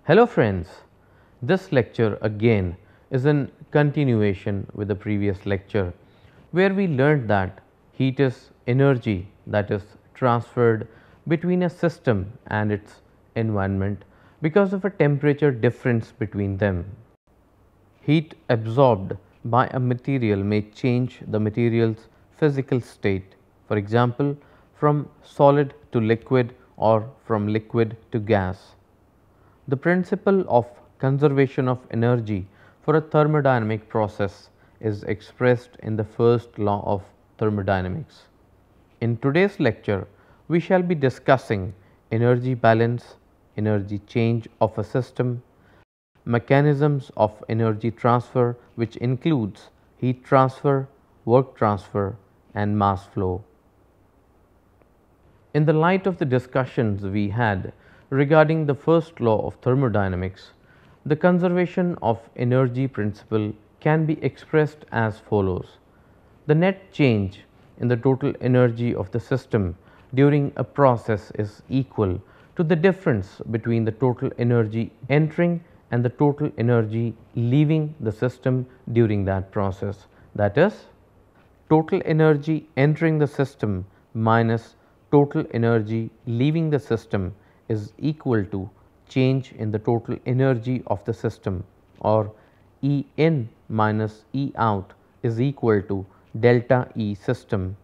Hello friends, this lecture again is in continuation with the previous lecture where we learned that heat is energy that is transferred between a system and its environment because of a temperature difference between them. Heat absorbed by a material may change the material's physical state, for example, from solid to liquid or from liquid to gas. The principle of conservation of energy for a thermodynamic process is expressed in the first law of thermodynamics. In today's lecture, we shall be discussing energy balance, energy change of a system, mechanisms of energy transfer which includes heat transfer, work transfer and mass flow. In the light of the discussions we had regarding the first law of thermodynamics, the conservation of energy principle can be expressed as follows. The net change in the total energy of the system during a process is equal to the difference between the total energy entering and the total energy leaving the system during that process. That is, total energy entering the system minus total energy leaving the system is equal to change in the total energy of the system, or E in minus E out is equal to delta E system.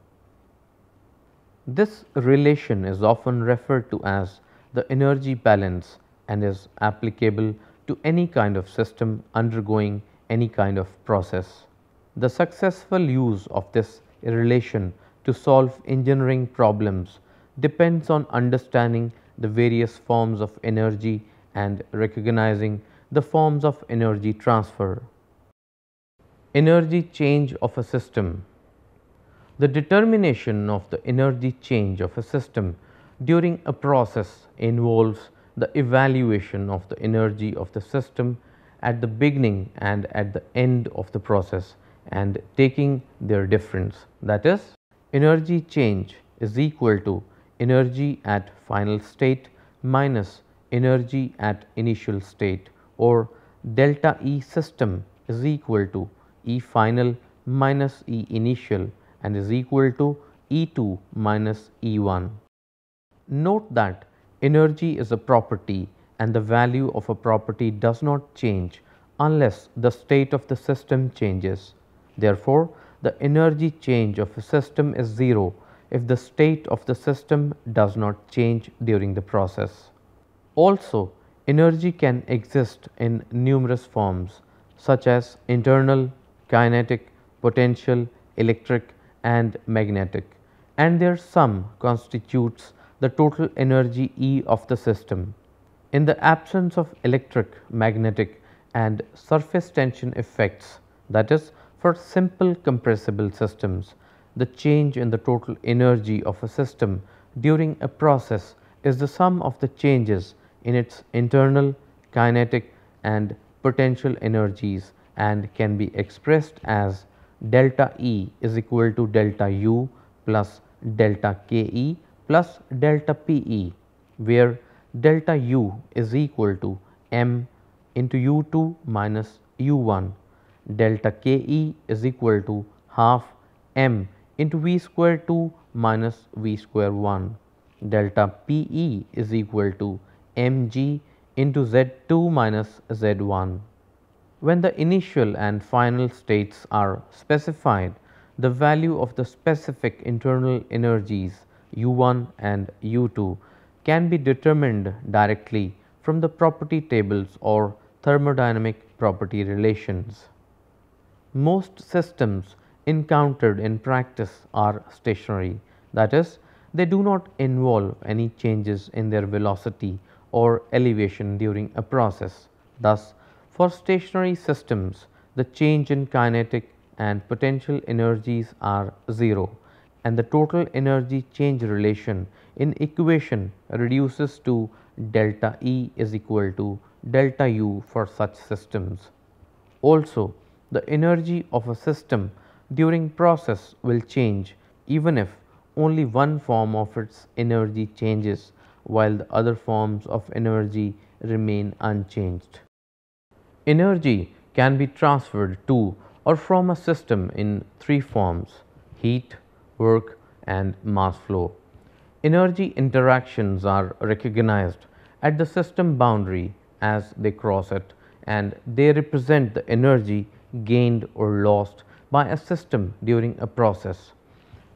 This relation is often referred to as the energy balance and is applicable to any kind of system undergoing any kind of process. The successful use of this relation to solve engineering problems depends on understanding the various forms of energy and recognizing the forms of energy transfer. Energy change of a system. The determination of the energy change of a system during a process involves the evaluation of the energy of the system at the beginning and at the end of the process and taking their difference. That is, energy change is equal to energy at final state minus energy at initial state, or delta E system is equal to E final minus E initial and is equal to E2 minus E1. Note that energy is a property and the value of a property does not change unless the state of the system changes. Therefore, the energy change of a system is 0 if the state of the system does not change during the process. Also, energy can exist in numerous forms such as internal, kinetic, potential, electric and magnetic, and their sum constitutes the total energy E of the system. In the absence of electric, magnetic and surface tension effects, that is, for simple compressible systems, the change in the total energy of a system during a process is the sum of the changes in its internal, kinetic and potential energies and can be expressed as delta E is equal to delta U plus delta KE plus delta PE, where delta U is equal to M into U2 minus U1, delta KE is equal to half M into V square 2 minus V square 1, delta PE is equal to mg into Z2 minus Z1. When the initial and final states are specified, the value of the specific internal energies U1 and U2 can be determined directly from the property tables or thermodynamic property relations. Most systems encountered in practice are stationary, that is, they do not involve any changes in their velocity or elevation during a process. Thus, for stationary systems, the change in kinetic and potential energies are 0 and the total energy change relation in equation reduces to delta E is equal to delta U for such systems. Also, the energy of a system during process will change even if only one form of its energy changes while the other forms of energy remain unchanged. Energy can be transferred to or from a system in three forms: heat, work, and mass flow. Energy interactions are recognized at the system boundary as they cross it, and they represent the energy gained or lost by a system during a process.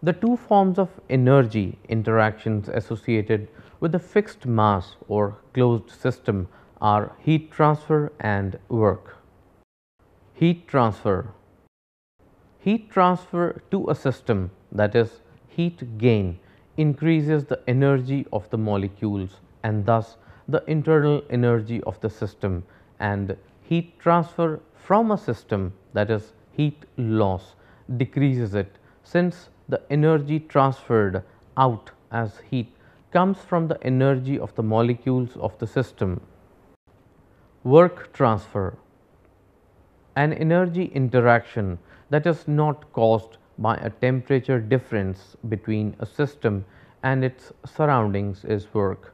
The two forms of energy interactions associated with a fixed mass or closed system are heat transfer and work. Heat transfer. Heat transfer to a system, that is, heat gain, increases the energy of the molecules and thus the internal energy of the system, and heat transfer from a system, that is, heat loss, decreases it, since the energy transferred out as heat comes from the energy of the molecules of the system. Work transfer. An energy interaction that is not caused by a temperature difference between a system and its surroundings is work.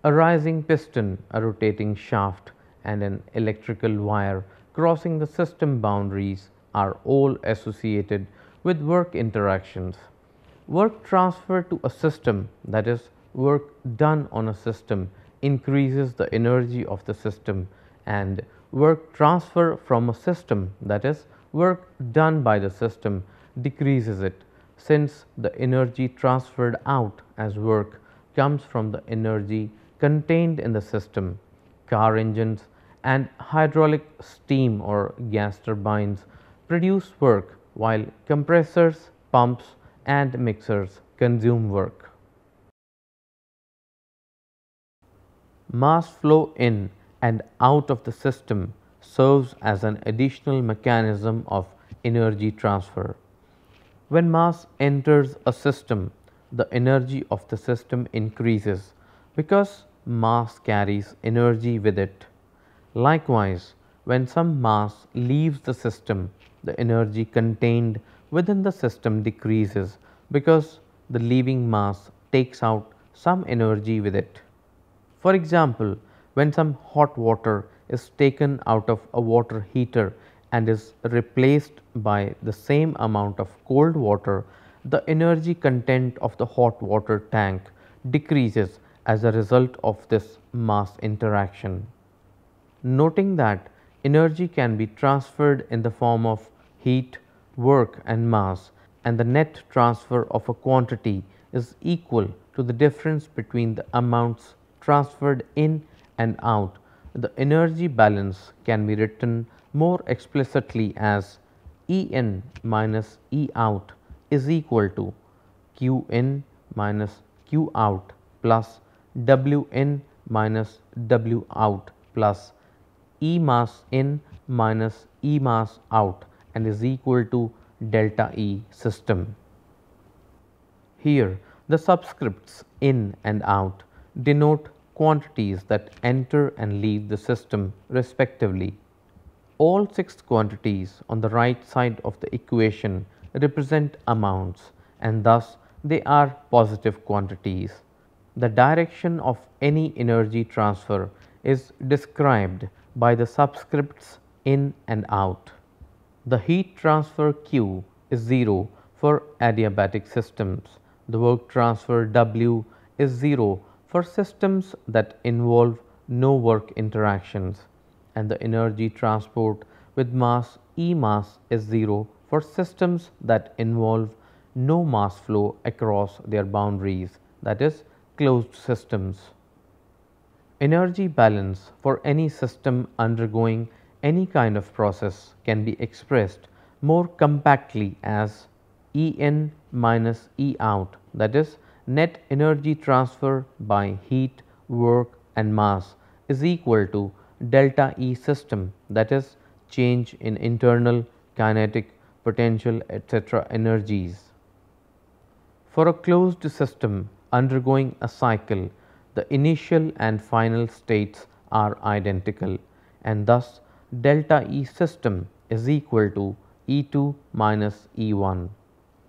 A rising piston, a rotating shaft, and an electrical wire crossing the system boundaries are all associated with work interactions. Work transfer to a system, that is, work done on a system, increases the energy of the system, and work transfer from a system, that is, work done by the system, decreases it, since the energy transferred out as work comes from the energy contained in the system. Car engines and hydraulic steam or gas turbines produce work, while compressors, pumps, and mixers consume work. Mass flow in and out of the system serves as an additional mechanism of energy transfer. When mass enters a system, the energy of the system increases because mass carries energy with it. Likewise, when some mass leaves the system, the energy contained within the system decreases because the leaving mass takes out some energy with it. For example, when some hot water is taken out of a water heater and is replaced by the same amount of cold water, the energy content of the hot water tank decreases as a result of this mass interaction. Noting that energy can be transferred in the form of heat, work, and mass, and the net transfer of a quantity is equal to the difference between the amounts transferred in and out, the energy balance can be written more explicitly as E in minus E out is equal to Q in minus Q out plus W in minus W out plus E mass in minus E mass out, and is equal to delta E system. Here the subscripts in and out denote quantities that enter and leave the system respectively. All 6 quantities on the right side of the equation represent amounts, and thus they are positive quantities. The direction of any energy transfer is described by the subscripts in and out. The heat transfer Q is 0 for adiabatic systems. The work transfer W is 0 for systems that involve no work interactions, and the energy transport with mass E mass is 0 for systems that involve no mass flow across their boundaries, that is, closed systems. Energy balance for any system undergoing any kind of process can be expressed more compactly as E in minus E out, that is, net energy transfer by heat, work, and mass is equal to delta E system, that is, change in internal kinetic, potential, etc. energies. For a closed system undergoing a cycle, the initial and final states are identical, and thus delta E system is equal to E2 minus E1.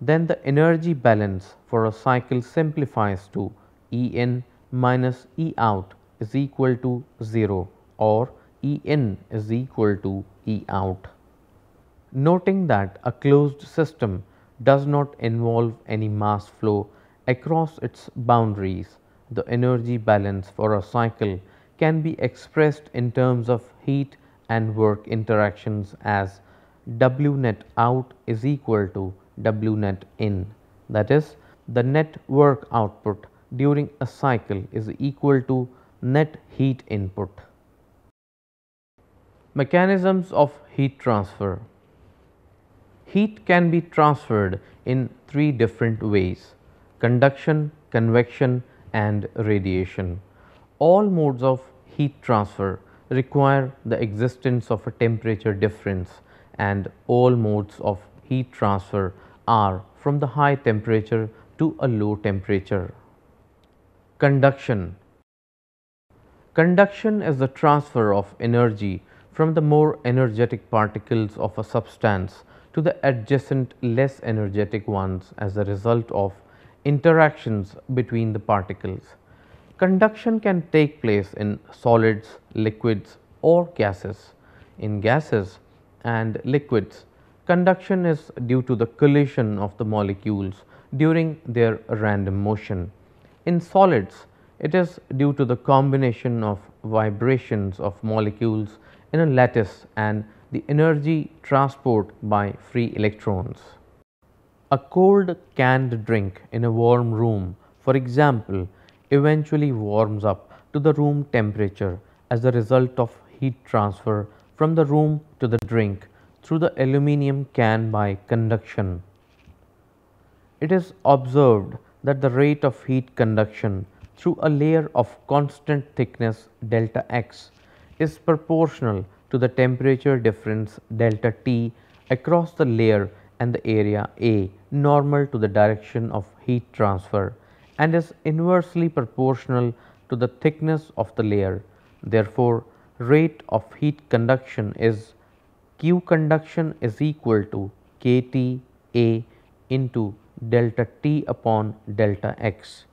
Then the energy balance for a cycle simplifies to E in minus E out is equal to 0 or E in is equal to E out. Noting that a closed system does not involve any mass flow across its boundaries, the energy balance for a cycle can be expressed in terms of heat and work interactions as W net out is equal to W net in. That is, the net work output during a cycle is equal to net heat input. Mechanisms of heat transfer. Heat can be transferred in three different ways: conduction, convection, and radiation. All modes of heat transfer require the existence of a temperature difference, and all modes of heat transfer are from the high temperature to a low temperature. Conduction. Conduction is the transfer of energy from the more energetic particles of a substance to the adjacent less energetic ones as a result of interactions between the particles. Conduction can take place in solids, liquids, or gases. In gases and liquids, conduction is due to the collision of the molecules during their random motion. In solids, it is due to the combination of vibrations of molecules in a lattice and the energy transport by free electrons. A cold canned drink in a warm room, for example, eventually warms up to the room temperature as a result of heat transfer from the room to the drink through the aluminum can by conduction. It is observed that the rate of heat conduction through a layer of constant thickness delta x is proportional to the temperature difference delta T across the layer and the area A normal to the direction of heat transfer and is inversely proportional to the thickness of the layer. Therefore, rate of heat conduction is Q conduction is equal to kT A into delta T upon delta x.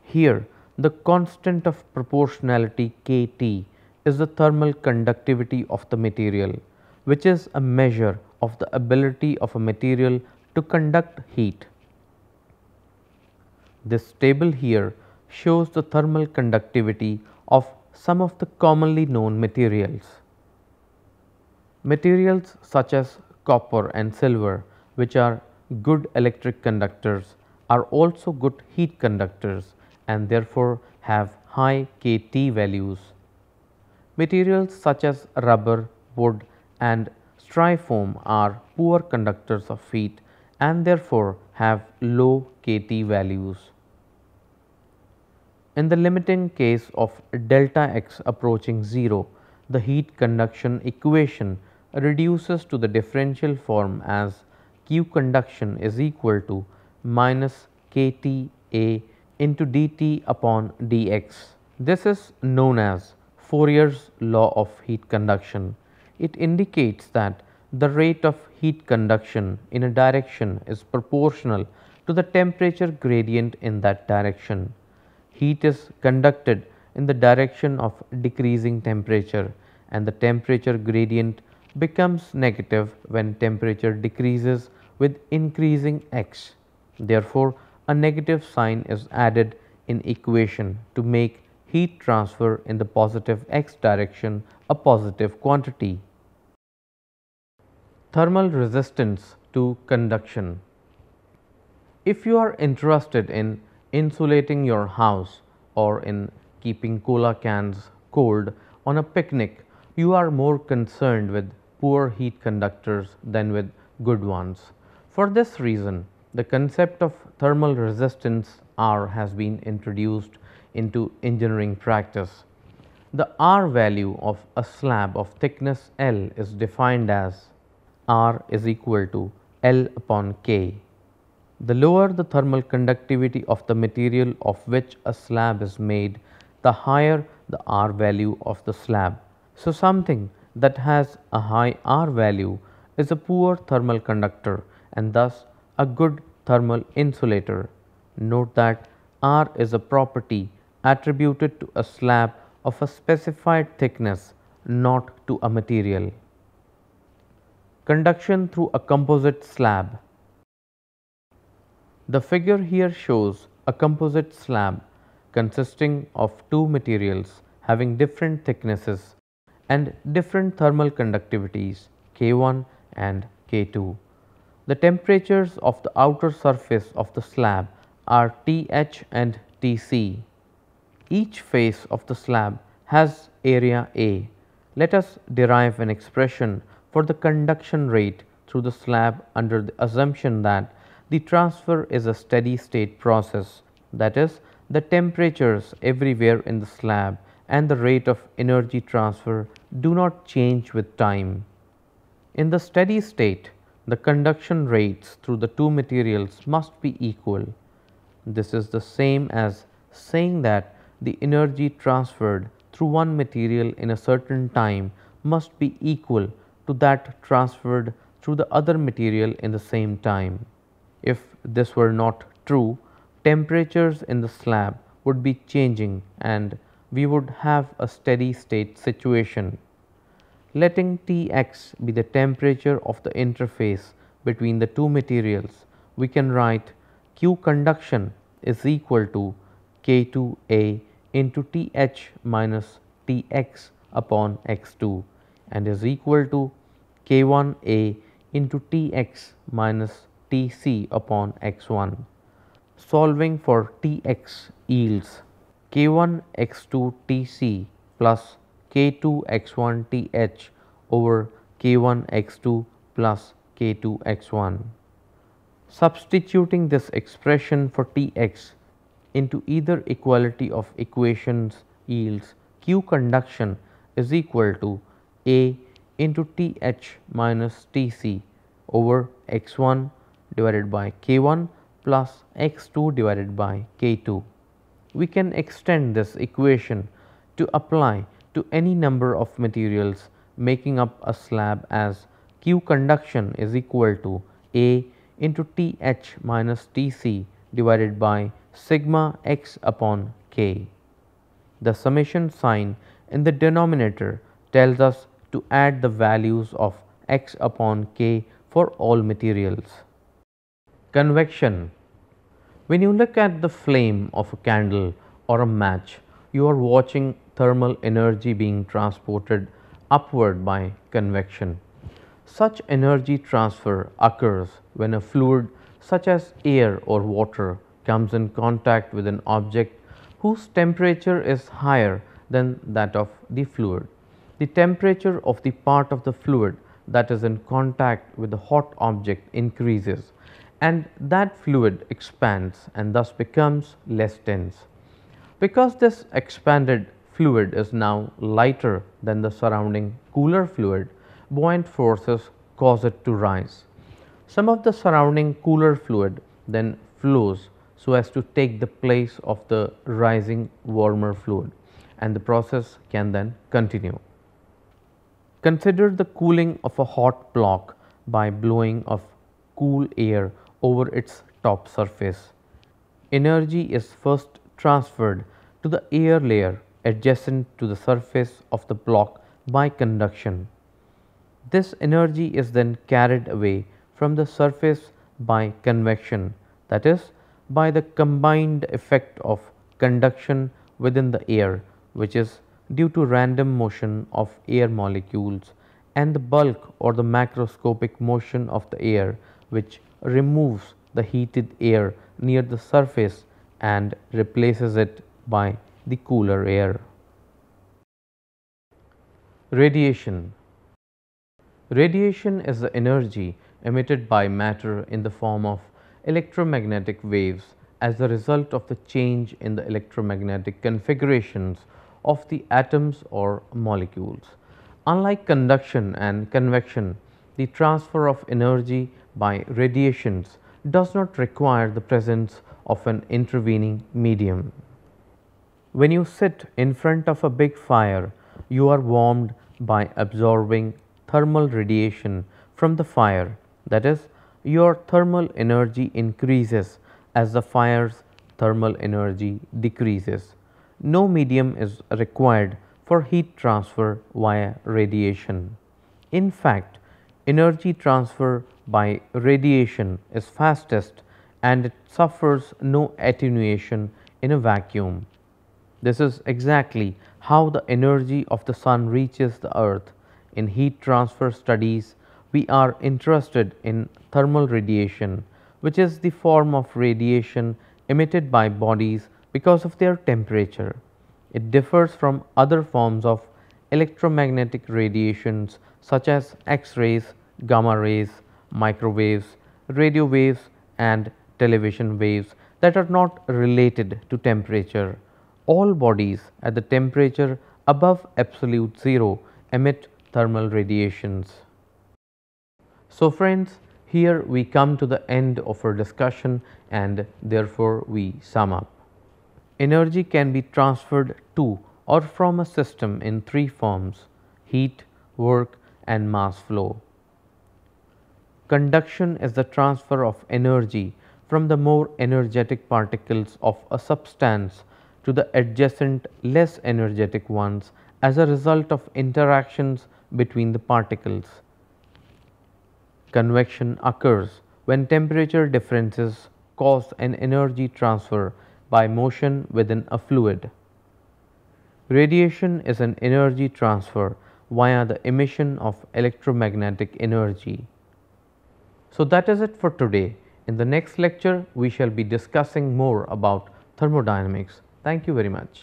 Here, the constant of proportionality kT is the thermal conductivity of the material, which is a measure of the ability of a material to conduct heat. This table here shows the thermal conductivity of some of the commonly known materials. Materials such as copper and silver, which are good electric conductors, are also good heat conductors and therefore have high kT values. Materials such as rubber, wood, and styrofoam are poor conductors of heat and therefore have low kT values. In the limiting case of delta x approaching 0, the heat conduction equation reduces to the differential form as Q conduction is equal to minus kT A into dt upon dx. This is known as Fourier's law of heat conduction. It indicates that the rate of heat conduction in a direction is proportional to the temperature gradient in that direction. Heat is conducted in the direction of decreasing temperature and the temperature gradient becomes negative when temperature decreases with increasing x. Therefore, a negative sign is added in equation to make heat transfer in the positive x direction a positive quantity. Thermal resistance to conduction. If you are interested in insulating your house or in keeping cola cans cold on a picnic, you are more concerned with poor heat conductors than with good ones. For this reason, the concept of thermal resistance R has been introduced into engineering practice. The R value of a slab of thickness L is defined as R is equal to L upon K. The lower the thermal conductivity of the material of which a slab is made, the higher the R value of the slab. So, something that has a high R value is a poor thermal conductor and thus a good thermal insulator. Note that R is a property attributed to a slab of a specified thickness, not to a material. Conduction through a composite slab. The figure here shows a composite slab consisting of two materials having different thicknesses and different thermal conductivities K1 and K2. The temperatures of the outer surface of the slab are Th and Tc. Each face of the slab has area A. Let us derive an expression for the conduction rate through the slab under the assumption that the transfer is a steady state process, that is, the temperatures everywhere in the slab and the rate of energy transfer do not change with time. In the steady state, the conduction rates through the two materials must be equal. This is the same as saying that the energy transferred through one material in a certain time must be equal to that transferred through the other material in the same time. If this were not true, temperatures in the slab would be changing and we would have a steady state situation. Letting Tx be the temperature of the interface between the two materials, we can write Q conduction is equal to K2A into Th minus Tx upon X2 and is equal to K1A into Tx minus Tc upon X1. Solving for Tx yields K1 X2 Tc plus K2 X1 Th over K1 X2 plus K2 X1. Substituting this expression for Tx into either equality of equations yields Q conduction is equal to A into Th minus Tc over X1 divided by K1 plus X2 divided by K2. We can extend this equation to apply to any number of materials making up a slab as Q conduction is equal to A into Th minus Tc divided by sigma x upon K. The summation sign in the denominator tells us to add the values of x upon K for all materials. Convection. When you look at the flame of a candle or a match, you are watching thermal energy being transported upward by convection. Such energy transfer occurs when a fluid such as air or water comes in contact with an object whose temperature is higher than that of the fluid. The temperature of the part of the fluid that is in contact with the hot object increases, and that fluid expands and thus becomes less dense. Because this expanded fluid is now lighter than the surrounding cooler fluid, buoyant forces cause it to rise. Some of the surrounding cooler fluid then flows so as to take the place of the rising warmer fluid, and the process can then continue. Consider the cooling of a hot block by blowing of cool air over its top surface. Energy is first transferred to the air layer adjacent to the surface of the block by conduction. This energy is then carried away from the surface by convection, that is, by the combined effect of conduction within the air, which is due to random motion of air molecules, and the bulk or the macroscopic motion of the air, which removes the heated air near the surface and replaces it by the cooler air. Radiation. Radiation is the energy emitted by matter in the form of electromagnetic waves as a result of the change in the electromagnetic configurations of the atoms or molecules. Unlike conduction and convection, the transfer of energy by radiations does not require the presence of an intervening medium. When you sit in front of a big fire, you are warmed by absorbing thermal radiation from the fire, that is, your thermal energy increases as the fire's thermal energy decreases. no medium is required for heat transfer via radiation. In fact, energy transfer by radiation is fastest and it suffers no attenuation in a vacuum. This is exactly how the energy of the sun reaches the earth. In heat transfer studies, we are interested in thermal radiation, which is the form of radiation emitted by bodies because of their temperature. It differs from other forms of electromagnetic radiations such as X-rays, gamma rays, microwaves, radio waves and television waves that are not related to temperature. All bodies at the temperature above absolute zero emit thermal radiations. So friends, here we come to the end of our discussion and therefore we sum up. Energy can be transferred to or from a system in three forms: heat, work and mass flow. Conduction is the transfer of energy from the more energetic particles of a substance to the adjacent less energetic ones as a result of interactions between the particles. Convection occurs when temperature differences cause an energy transfer by motion within a fluid. Radiation is an energy transfer via the emission of electromagnetic energy. So that is it for today. In the next lecture, we shall be discussing more about thermodynamics. Thank you very much.